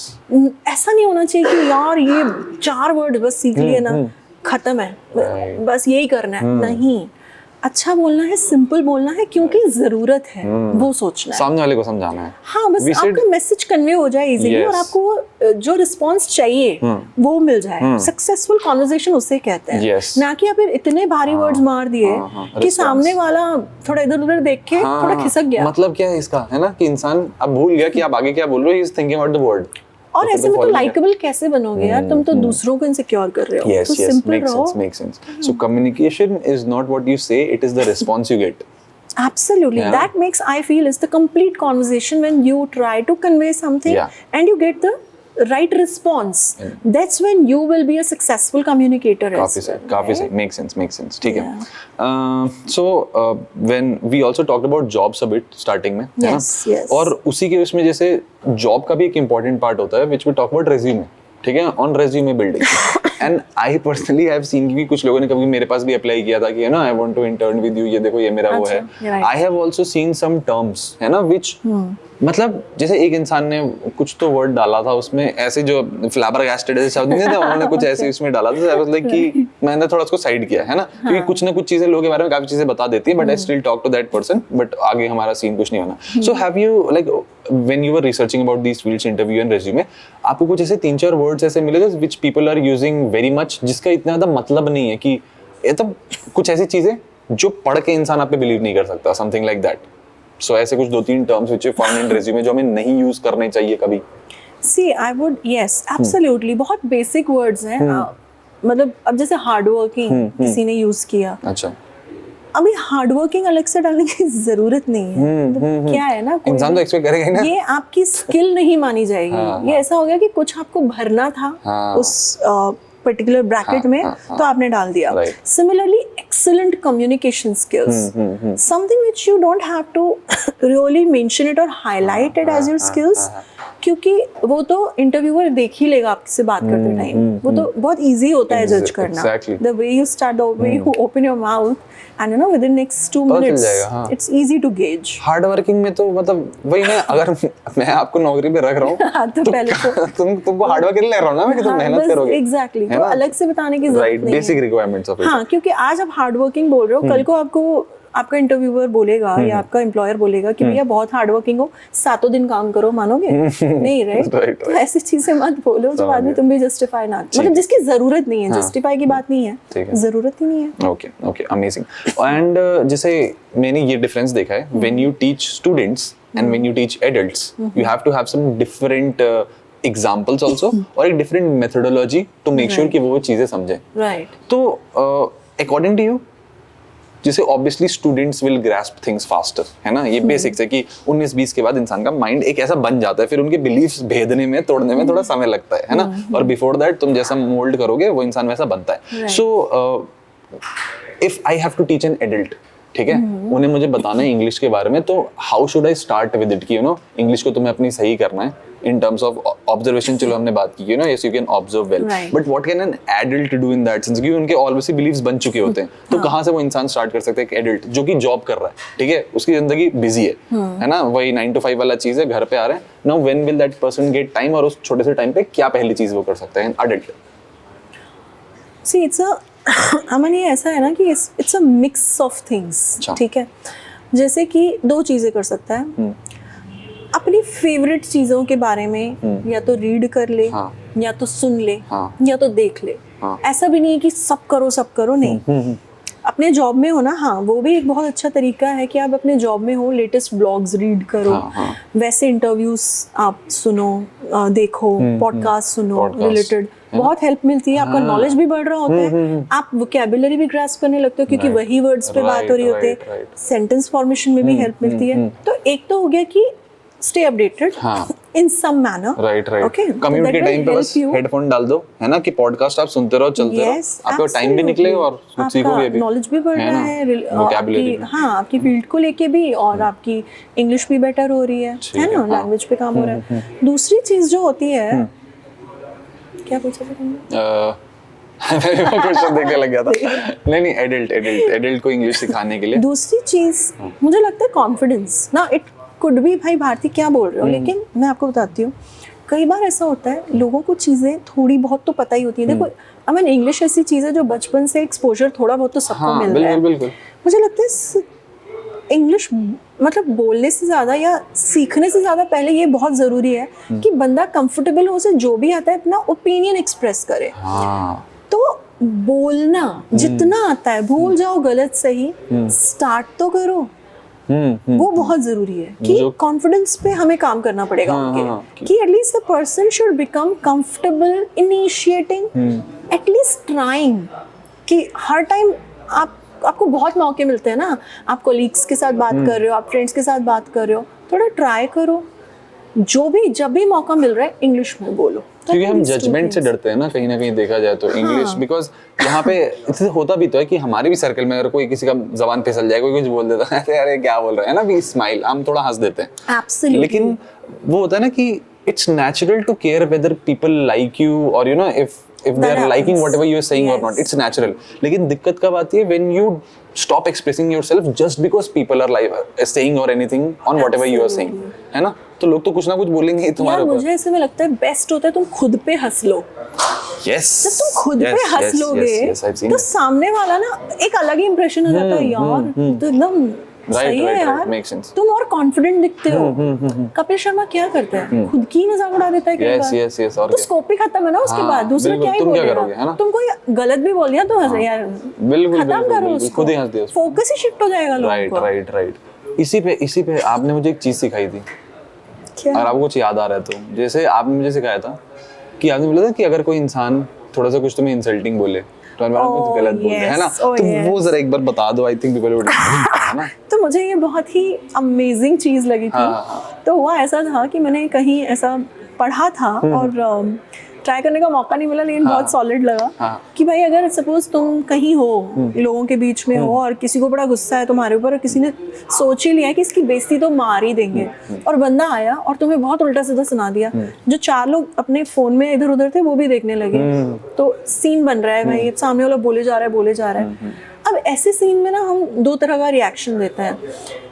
ऐसा नहीं होना चाहिए कि यार ये 4 वर्ड बस सीख लिए ना खत्म है, बस यही करना है. नहीं, अच्छा बोलना है, सिंपल बोलना है, क्योंकि जरूरत है वो सोचना है, सामने वाले को समझाना है. हाँ, बस आपका मैसेज कन्वे हो जाए इजीली और आपको जो रिस्पांस चाहिए वो मिल जाए. सक्सेसफुल कन्वर्सेशन उसे कहते हैं, ना कि आप इतने भारी वर्ड्स मार दिए कि सामने वाला थोड़ा इधर उधर देख के थोड़ा खिसक गया. मतलब क्या है इसका, है ना, कि इंसान अब भूल गया कि आप आगे क्या बोल रहे हो, he is thinking about the word. और ऐसे में तो लाइकेबल कैसे बनोगे यार, तुम तो दूसरों को इनसिक्योर कर रहे हो. तो सिंपल रहो. Makes sense. So communication is not what you say, it is the response you get. Absolutely. Yeah. That makes, I feel, is the complete conversation when you try to convey something and you get the right response. That's when you will be a successful communicator. काफी सही. Makes sense. ठीक है. So when we also talked about jobs a bit starting में, है ना? और उसी के उसमें जैसे job का भी एक important part होता है, which we talk about resume. ठीक है, on resume building. And I personally have seen कि कुछ लोगों ने कभी मेरे पास भी अप्लाई किया था कि, है ना, I want to intern with you, ये देखो ये मेरा वो है. I have also seen some terms, है ना, which मतलब जैसे एक इंसान ने कुछ तो वर्ड डाला था उसमें, ऐसे जो फ्लैबरगैस्टेड ऐसे शब्द नहीं थे, उन्होंने कुछ ऐसे इसमें डाला था. I was like कि मैंने थोड़ा उसको साइड किया, है ना, क्योंकि कुछ ना कुछ चीजें लोगों के बारे में काफी चीजें बता देती है, but I still talk to that person, but आगे हमारा सीन कुछ नहीं होना. So have you, like when you were researching about these fields, interview and resume, आपको कुछ ऐसे 3-4 words ऐसे मिले थे which people are using very much, जिसका इतना ज़्यादा मतलब नहीं है कि ये तो कुछ ऐसी चीजें जो पढ़ के इंसान आप पे बिलीव नहीं कर सकता, something like that. So ऐसे कुछ 2-3 terms which you found in resume जो हमें नहीं यूज करने चाहिए कभी. See, I would, yes, absolutely. बहुत basic words हैं. मतलब अब जैसे हार्ड वर्किंग किसी ने यूज किया, अच्छा, अभी हार्ड वर्किंग अलग से डालने की जरूरत नहीं है। मतलब क्या है ना, इंसान तो एक्सपेक्ट करेगा ही ना। ये आपकी स्किल नहीं मानी जाएगी। ये ऐसा हो गया कि कुछ आपको भरना था उस पर्टिकुलर ब्रैकेट में, तो आपने डाल दिया। Similarly excellent communication skills, something which you don't have to really mention it और highlight it as your skills, क्योंकि वो तो इंटरव्यूअर देख ही लेगा आपसे बात करते टाइम। वो तो बहुत इजी होता है जज करना, the way you start, the way you open your mouth, and you know within next 2 minutes it's easy to gauge. Hard working में तो मतलब वही ना, अगर मैं आपको नौकरी पे रख रहा हूँ तो पहले तो तुमको हार्ड वर्क ले रहा हूँ ना मैं, कि तुम मेहनत करोगे। एग्जैक्टली, तो अलग से बताने की जरूरत नहीं है। Basic requirements of it. हाँ, क्योंकि आज आप हार्ड वर्किंग बोल रहे हो, कल को आपको आपका इंटरव्यूअर बोलेगा या आपका एम्प्लॉयर बोलेगा कि भैया बहुत हार्ड वर्किंग हो, 7 दिन काम करो, मानोगे नहीं? राइट? तो ऐसी चीजें मत बोलो जो बाद में तुम भी जस्टिफाई ना, मतलब जिसकी जरूरत नहीं है। जस्टिफाई की बात नहीं है, जरूरत ही नहीं है। Okay okay, amazing. एंड जैसे मैंने ये डिफरेंस देखा है, when you teach students and when you teach adults, you have to have some different examples also, और एक different methodology to make sure कि वो चीजें समझे। राइट। तो अकॉर्डिंग टू यू, जिसे obviously students will grasp things faster, है ना, ये बेसिक्स है कि 19-20 के बाद इंसान का माइंड एक ऐसा बन जाता है, फिर उनके बिलीफ्स भेदने में, तोड़ने में थोड़ा समय लगता है ना, और बिफोर दैट तुम जैसा मोल्ड करोगे वो इंसान वैसा बनता है। So if I have to teach an adult, ठीक है, उन्हें मुझे बताना है इंग्लिश के बारे में, तो how should I start with it, कि यू नो इंग्लिश को तुम्हें अपनी सही करना है इन टर्म्स ऑफ ऑब्जर्वेशन। चलो हमने बात की, you know, yes you can observe well, but what can an adult do in that sense, क्योंकि उनके ऑलरेडी बिलीव्स बन चुके होते हैं। तो कहाँ से वो इंसान स्टार्ट कर सकता है, एक एडल्ट जो कि जॉब कर रहा है, ठीक है, उसकी जिंदगी बिजी है ना, वही 9 to 5 वाला चीज है, घर पे आ रहे हैं। Now when will that person get time, और उस छोटे से टाइम पे क्या पहली चीज वो कर सकता है एडल्ट? सी इट्स अ अमन, ये ऐसा है ना कि it's a mix of things, ठीक है। जैसे कि 2 चीजें कर सकता है, अपनी फेवरेट चीजों के बारे में या तो रीड कर ले, या तो सुन ले, या तो देख ले। ऐसा भी नहीं है कि सब करो, नहीं। अपने जॉब में हो ना, हाँ, वो भी एक बहुत अच्छा तरीका है कि आप अपने जॉब में हो, लेटेस्ट ब्लॉग्स रीड करो, वैसे इंटरव्यूज आप सुनो, देखो, पॉडकास्ट सुनो रिलेटेड, बहुत हेल्प मिलती है। आपका नॉलेज भी बढ़ रहा होता है, आप वोकैबुलरी भी ग्रास्प करने लगते हो, क्योंकि वही वर्ड्स पे बात हो रही होती है। सेंटेंस फॉर्मेशन में भी हेल्प मिलती है। तो एक तो हो गया कि stay updated in some manner, right right. Okay, commute के टाइम पे बस हेडफोन डाल दो, है ना, कि पॉडकास्ट आप सुनते रहो, चलते रहो, आपका टाइम भी निकलेगा और कुछ सीखोगे भी, नॉलेज भी बढ़ रहा है, वोकैबुलरी, हाँ, आपकी फील्ड को लेके भी, और आपकी इंग्लिश भी बेटर हो रही है ना, लैंग्वेज पे काम हो रहा है। दूसरी चीज जो होती है, क्या पूछा था तुमने? मैं वो क्वेश्चन देखने लग गया था। नहीं, एडल्ट को इंग्लिश सिखाने के लिए दूसरी चीज मुझे लगता है कॉन्फिडेंस ना। इट कुड भी, भाई भारती क्या बोल रहे हो, लेकिन मैं आपको बताती हूँ, कई बार ऐसा होता है लोगों को चीजें थोड़ी बहुत तो पता ही होती है। देखो, आई मीन इंग्लिश ऐसी चीज है जो बचपन से एक्सपोजर थोड़ा बहुत तो सबको मिल रहा है। बिल्कुल। मुझे लगता है इंग्लिश मतलब बोलने से ज्यादा या सीखने से ज्यादा पहले ये बहुत जरूरी है कि बंदा कंफर्टेबल हो, उसे जो भी आता है अपना ओपिनियन एक्सप्रेस करे। तो बोलना जितना आता है, भूल जाओ गलत सही, स्टार्ट तो करो। वो बहुत जरूरी है कि कॉन्फिडेंस पे हमें काम करना पड़ेगा उनके, कि at least the person should become comfortable initiating, at least trying, कि हर टाइम आपको बहुत मौके मिलते हैं ना, आप कोलीग्स के साथ बात कर रहे हो, आप फ्रेंड्स के साथ बात कर रहे हो, थोड़ा ट्राई करो, जब भी मौका मिल रहा है इंग्लिश में बोलो। क्योंकि हम जजमेंट से डरते हैं ना कहीं देखा जाए तो इंग्लिश, बिकॉज यहाँ पे इससे होता भी तो है कि हमारे भी सर्कल में अगर कोई किसी का जबान फिसल जाए, कोई कुछ बोल देता है, अरे क्या बोल रहा है ना, वी स्माइल, हम थोड़ा हंस देते हैं। Absolutely. लेकिन वो होता है ना कि it's natural to care whether people like you, और you know if they are liking whatever you are saying or not, it's natural. लेकिन दिक्कत कब आती है, when you stop expressing yourself just because people are saying or anything on whatever you are saying, है ना, तो लोग तो कुछ ना कुछ बोलेंगे ही तुम्हारे ऊपर। मुझे ऐसे में लगता है बेस्ट होता है तुम खुद पे हंस लो। Yes. जब तुम खुद पे हंस लोगे तो सामने वाला ना एक अलग ही इंप्रेशन हो जाता है, यार तो एकदम सही है यार, तुम और कॉन्फिडेंट दिखते हो। कपिल शर्मा क्या करता है, खुद की मजाक उड़ा देता है कई बार, तो स्कोप ही खत्म है ना उसके बाद, दूसरा क्या ही बोलेगा। तुम कोई गलत भी बोल दिया तो हंस यार, खत्म करो उसको, खुद ही हंस दिया, फोकस ही शिफ्ट हो जाएगा लोगों का। राइट। इसी पे आपने मुझे एक चीज सिखाई थी, और आपको कुछ याद आ रहा है तो, जैसे आपने मुझे सिखाया था कि आपने बोला था कि अगर कोई इंसान थोड़ा सा कुछ तुम्हें इंसल्टिंग बोले, तुम्हारे बारे में कुछ गलत बोल दे, है ना, oh, तो yes. वो जरा एक बार बता दो, आई थिंक पीपल वुड, है ना। तो मुझे ये बहुत ही अमेजिंग चीज़ लगी थी। तो हुआ ऐसा था कि मैंने कहीं ऐसा पढ़ा था और ट्राई करने का मौका नहीं मिला, लेकिन बहुत सॉलिड लगा कि भाई अगर सपोज तुम कहीं हो, लोगों के बीच में हो और किसी को बड़ा गुस्सा है तुम्हारे ऊपर और किसी ने सोच ही लिया है कि इसकी बेइज्जती तो मार ही देंगे, और बंदा आया और तुम्हें बहुत उल्टा सीधा सुना दिया, जो 4 लोग अपने फोन में इधर उधर थे वो भी देखने लगे, तो सीन बन रहा है भाई, सामने वाला बोले जा रहा है। अब ऐसे सीन में ना हम 2 तरह का रिएक्शन देते हैं,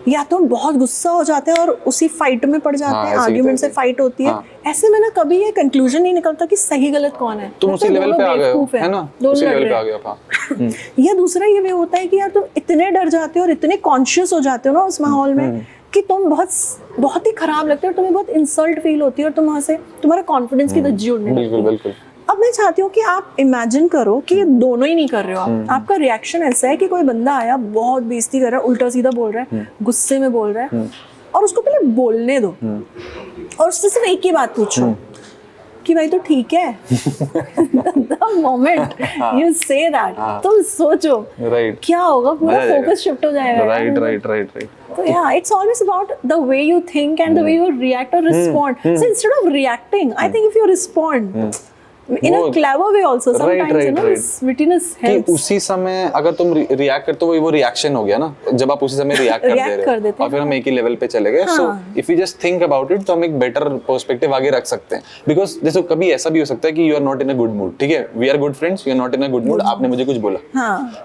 या तो हम बहुत गुस्सा हो जाते हैं और उसी फाइट में पड़ जाते हैं, आर्ग्यूमेंट से फाइट होती है। ऐसे में ना कभी ये कंक्लूजन नहीं निकलता कि सही गलत कौन है, तुम उसी लेवल पे आ गए हो, है ना, उसी लेवल पे आ गए हो। या दूसरा ये वे होता है कि यार तुम इतने डर जाते हो और इतने कॉन्शियस हो जाते हो ना उस माहौल में कि तुम बहुत ही खराब लगते हो, तुम्हें बहुत इंसल्ट फील होती है और तुम वहां से तुम्हारा कॉन्फिडेंस की धज्जी उड़ने लगती है। बिल्कुल बिल्कुल। अब मैं चाहती हूँ कि आप इमेजिन करो कि ये दोनों ही नहीं कर रहे हो आप। आपका रिएक्शन ऐसा है कि कोई बंदा आया, बहुत बेइज्जती कर रहा है, उल्टा सीधा बोल रहा है, गुस्से में बोल रहा है, और उसको पहले बोलने दो और उससे सिर्फ एक ही बात पूछो कि भाई तो ठीक है। The moment you say that, तुम सोचो क्या होगा, पूरा फोकस शिफ्ट हो जाएगा। Right. So yeah, it's always about the way you think and the way you react or respond. So instead of reacting, I think if you respond in a clever way also, sometimes you know this wittiness helps. कि उसी समय अगर तुम react करते हो, वो reaction हो गया ना, जब आप उसी समय रिएक्ट कर दे रहे हो और फिर हम एक ही लेवल पे चले गए। So if you just think about it, तो हम एक बेटर पर्सपेक्टिव आगे रख सकते हैं। बिकॉज जैसे कभी ऐसा भी हो सकता है कि you are not in a good mood, ठीक है, we are good friends, you are not in a good mood, आपने मुझे कुछ बोला,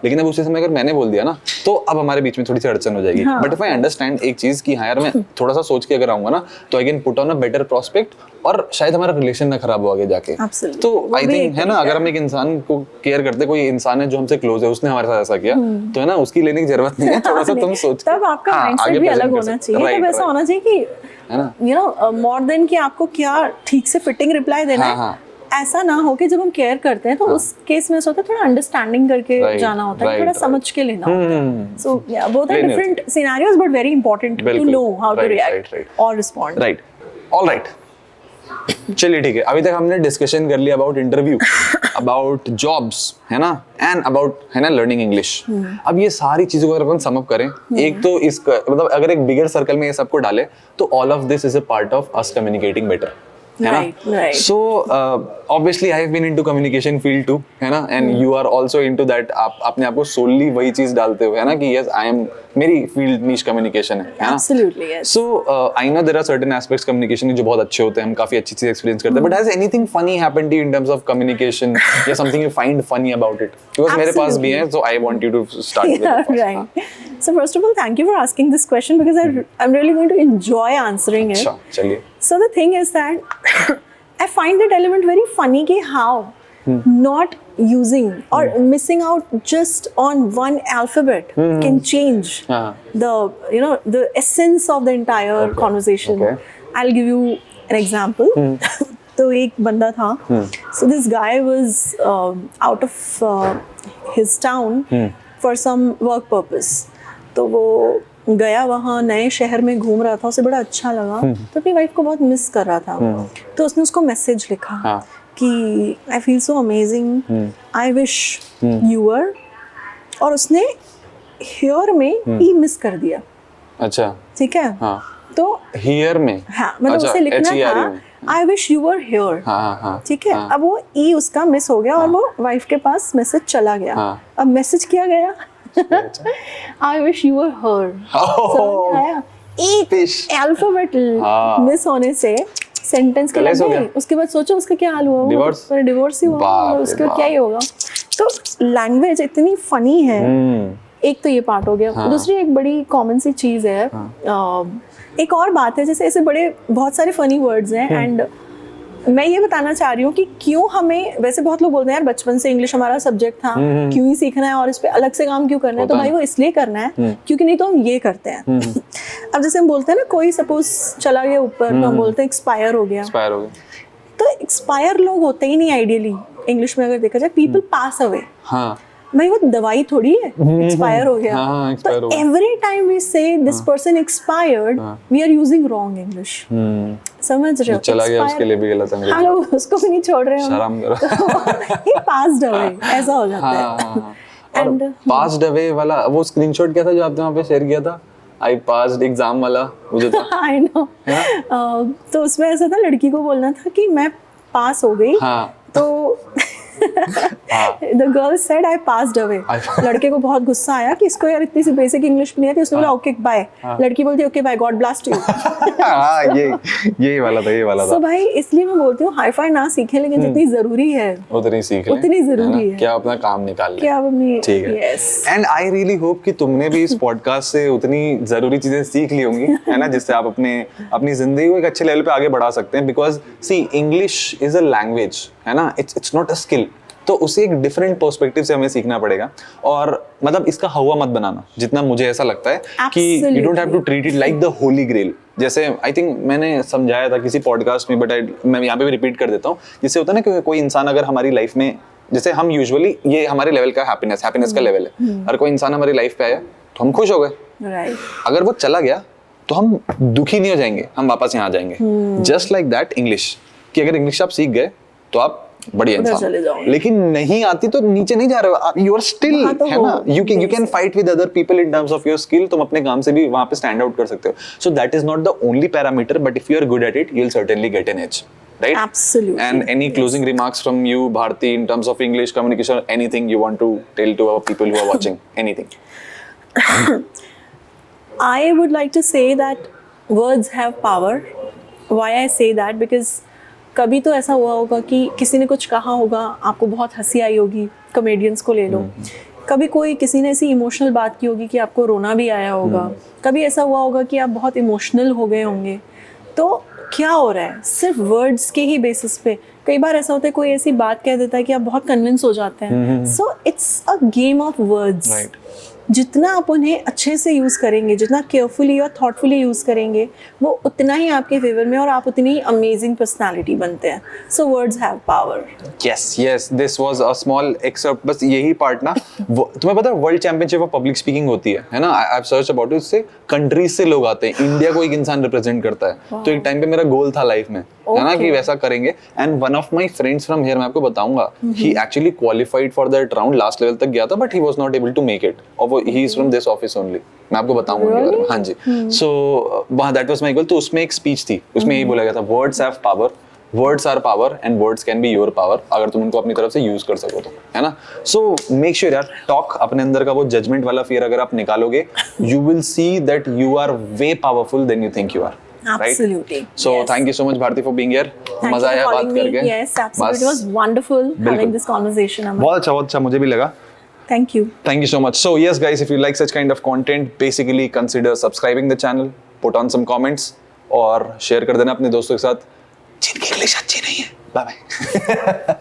लेकिन अब उसी समय अगर मैंने बोल दिया ना, तो अब हमारे बीच में थोड़ी सी अड़चन हो जाएगी। बट इफ आई अंडरस्टैंड एक चीज कि हाँ यार मैं थोड़ा सा सोच के अगर आऊंगा ना, तो I can put on a better prospect, और शायद हमारा रिलेशन ना खराब हो आगे जाके। तो आई थिंक है ना, अगर हम एक इंसान को केयर करते, कोई इंसान है जो हमसे क्लोज है, उसने हमारे साथ ऐसा किया, तो है ना, उसकी लेने की जरूरत नहीं है, थोड़ा सा तुम सोच, तब आपका माइंडसेट भी अलग होना चाहिए। तब ऐसा होना चाहिए कि है ना, यू नो, मोर देन कि आपको क्या ठीक से फिटिंग रिप्लाई देना है, ऐसा ना हो कि जब हम केयर करते हैं तो उस केस में ऐसा होता है थोड़ा अंडरस्टैंडिंग करके जाना होता है, थोड़ा समझ के लेना होता है। सो या both are different scenarios but very important to know how to react और रिस्पॉन्ड। राइट, ऑलराइट, चलिए ठीक है, अभी तक हमने डिस्कशन कर लिया अबाउट इंटरव्यू, अबाउट जॉब्स, है ना, एंड अबाउट, है ना, लर्निंग इंग्लिश। अब ये सारी चीजों को अगर अपन सम अप करें, एक तो इसका मतलब अगर एक बिगर सर्कल में ये सबको डाले, तो all of this is a part of us communicating better, है ना। So obviously I have been into communication field too, है ना, and you are also into that. आप अपने आप को सोलली वही चीज डालते हो, है ना, कि यस आई एम, मेरी फील्ड नीश कम्युनिकेशन है ना। Absolutely yes. So I know there are certain aspects communication के जो बहुत अच्छे होते हैं, हम काफी अच्छी चीज एक्सपीरियंस करते हैं, but has anything funny happened to you in terms of communication, या something you find funny about it? Because मेरे पास भी है, so I want you to start with it. Right, so first of all thank you for asking this question because I am really going to enjoy answering it. अच्छा, चलिए। So the thing is that I find that element very funny कि how not using or missing out just on one alphabet can change the, you know, the essence of the entire conversation. I'll give you an example. तो एक बंदा था, so this guy was out of his town for some work purpose. तो वो गया वहाँ, नए शहर में घूम रहा था, उसे बड़ा अच्छा लगा, तो अपनी वाइफ को बहुत मिस कर रहा था। तो उसने उसको मैसेज लिखा कि I feel so amazing, I wish you were, और उसने हियर में ई मिस कर दिया। अच्छा, ठीक है, तो हियर में, हाँ, मतलब उसे लिखना था I wish you were here, ठीक है। अब वो ई उसका मिस हो गया और वो वाइफ के पास मैसेज चला गया। अब मैसेज किया गया I wish you were her. एक अल्फाबेट मिस होने से सेंटेंस के लग गई। उसके बाद सोचो उसका क्या हाल हुआ, डिवोर्स ही हुआ, और उसके बाद क्या ही होगा। तो लैंग्वेज इतनी फनी है, एक तो ये पार्ट हो गया। दूसरी एक बड़ी कॉमन सी चीज है, एक और बात है, जैसे ऐसे बड़े बहुत सारे फनी वर्ड्स हैं, एंड मैं ये बताना चाह रही हूँ कि क्यों हमें, वैसे बहुत लोग बोलते हैं यार बचपन से इंग्लिश हमारा सब्जेक्ट था, क्यों ही सीखना है और इस पे अलग से काम क्यों करना है, तो भाई वो इसलिए करना है क्योंकि नहीं तो हम ये करते हैं। अब जैसे हम बोलते हैं ना, कोई सपोज चला गया ऊपर, तो हम बोलते हैं एक्सपायर हो गया। तो एक्सपायर लोग होते ही नहीं आइडियली, इंग्लिश में अगर देखा जाए, पीपल पास अवे। भाई वो दवाई थोड़ी है, एक्सपायर हो गया। हाँ, expire हो तो गया। Every time we say this person expired, we are using wrong English. समझ रहे हो? चला गया उसके लिए भी गलत अंग्रेजी। हाँ, उसको भी नहीं छोड़ रहे हम। शर्म करो। He passed away, ऐसा हो जाता है। हाँ, And और पास्ड अवे वाला वो स्क्रीनशॉट क्या था जो आपने वहाँ पे शेयर किया था? आई पास्ड एग्जाम वाला वो जो था। I know. तो उसमें ऐसा था, लड़की को बोलना था कि मैं पास हो गई। हाँ। तो the girl said I passed away. लड़के को बहुत गुस्सा आया कि इसको यार इतनी सी बेसिक इंग्लिश नहीं आती। उसने बोला ओके बाय। लड़की बोलती okay bye, god blast you. हाँ, ये वाला था। So भाई इसलिए मैं बोलती हूँ हाई फाई ना सीखें, लेकिन जितनी जरूरी है उतनी सीख लें, उतनी जरूरी है। क्या अपना काम निकाल लें। क्या अपनी, ठीक है। एंड आई रियली होप कि तुमने भी इस पॉडकास्ट से उतनी जरूरी चीजें सीख ली होंगी, है ना, जिससे आप अपनी जिंदगी को एक अच्छे लेवल पे आगे बढ़ा सकते हैं। Because see English is a language, है ना, इट्स नॉट अ स्किल। तो उसे एक डिफरेंट पर्सपेक्टिव से हमें सीखना पड़ेगा। और मतलब इसका हवा मत बनाना, जितना मुझे ऐसा लगता है कि you don't have to treat it like the holy grail. जैसे आई थिंक मैंने समझाया था किसी पॉडकास्ट में, बट मैं यहाँ पे भी रिपीट कर देता हूँ। जिससे होता है ना कि कोई इंसान अगर हमारी लाइफ में, जैसे हम यूजुअली ये हमारे लेवल का हैप्पीनेस का लेवल है, अगर कोई इंसान हमारी लाइफ पे आया तो हम खुश हो गए। अगर वो चला गया तो हम दुखी नहीं हो जाएंगे, हम वापस यहाँ आ जाएंगे। जस्ट लाइक दैट इंग्लिश, कि अगर इंग्लिश आप सीख गए तो आप बढ़िया इंसान, लेकिन नहीं आती तो नीचे नहीं जा रहे हो, यू आर स्टिल, है ना, you can fight with other people in terms of your skill. तुम अपने काम से भी वहां पे स्टैंड आउट कर सकते हो। So that is not the only parameter, but if you are good at it, you will certainly get an edge, right? Absolutely. And any closing remarks from you, Bharti, in terms of English communication, anything you want to tell to our people who are watching? Anything? I would like to say that words have power. Why I say that? Because कभी तो ऐसा हुआ होगा कि किसी ने कुछ कहा होगा, आपको बहुत हंसी आई होगी, कॉमेडियंस को ले लो। कभी कोई किसी ने ऐसी इमोशनल बात की होगी कि आपको रोना भी आया होगा। कभी ऐसा हुआ होगा कि आप बहुत इमोशनल हो गए होंगे। तो क्या हो रहा है, सिर्फ वर्ड्स के ही बेसिस पे कई बार ऐसा होता है, कोई ऐसी बात कह देता है कि आप बहुत कन्विंस हो जाते हैं। So it's a game of words. जितना आप उन्हें अच्छे से यूज़ करेंगे, जितना केयरफुली और थॉटफुली यूज़ करेंगे, वो उतना ही आपके फेवर में और आप उतनी ही अमेजिंग पर्सनालिटी बनते हैं। So words have power. Yes, this was a small excerpt. बस यही पार्ट ना, तुम्हें पता है world championship of public speaking होती है ना, I have search about it. इससे कंट्रीज से लोग आते हैं, इंडिया को एक इंसान रिप्रेजेंट करता है। तो एक टाइम पे मेरा गोल था लाइफ में, है ना, कि वैसा करेंगे। And one of my friends from here, मैं आपको बताऊंगा, he actually qualified for that round, last level तक गया था, but he was not able to make it. और he is from this office only. मैं आपको बताऊंगा उनके बारे में। हाँ जी। So that was my goal. तो उसमें एक स्पीच थी, उसमें यही बोला गया था, words have power, words are power and words can be your power, अगर तुम उनको अपनी तरफ से यूज कर सको तो, है ना। सो मेक श्योर यार, टॉक, अपने अंदर का वो जजमेंट वाला फियर अगर आप निकालोगे, you will see that you are way powerful then you think you are. Absolutely. So thank you so much Bharti for being here. मजा आया बात करके। Yes, absolutely. It was wonderful having this conversation. बहुत अच्छा मुझे भी लगा। Thank you. Thank you so much. So yes guys, if you like such kind of content, basically consider subscribing the channel, put on some comments और share कर देना अपने दोस्तों के साथ जिनकी इंग्लिश अच्छी नहीं है। Bye bye.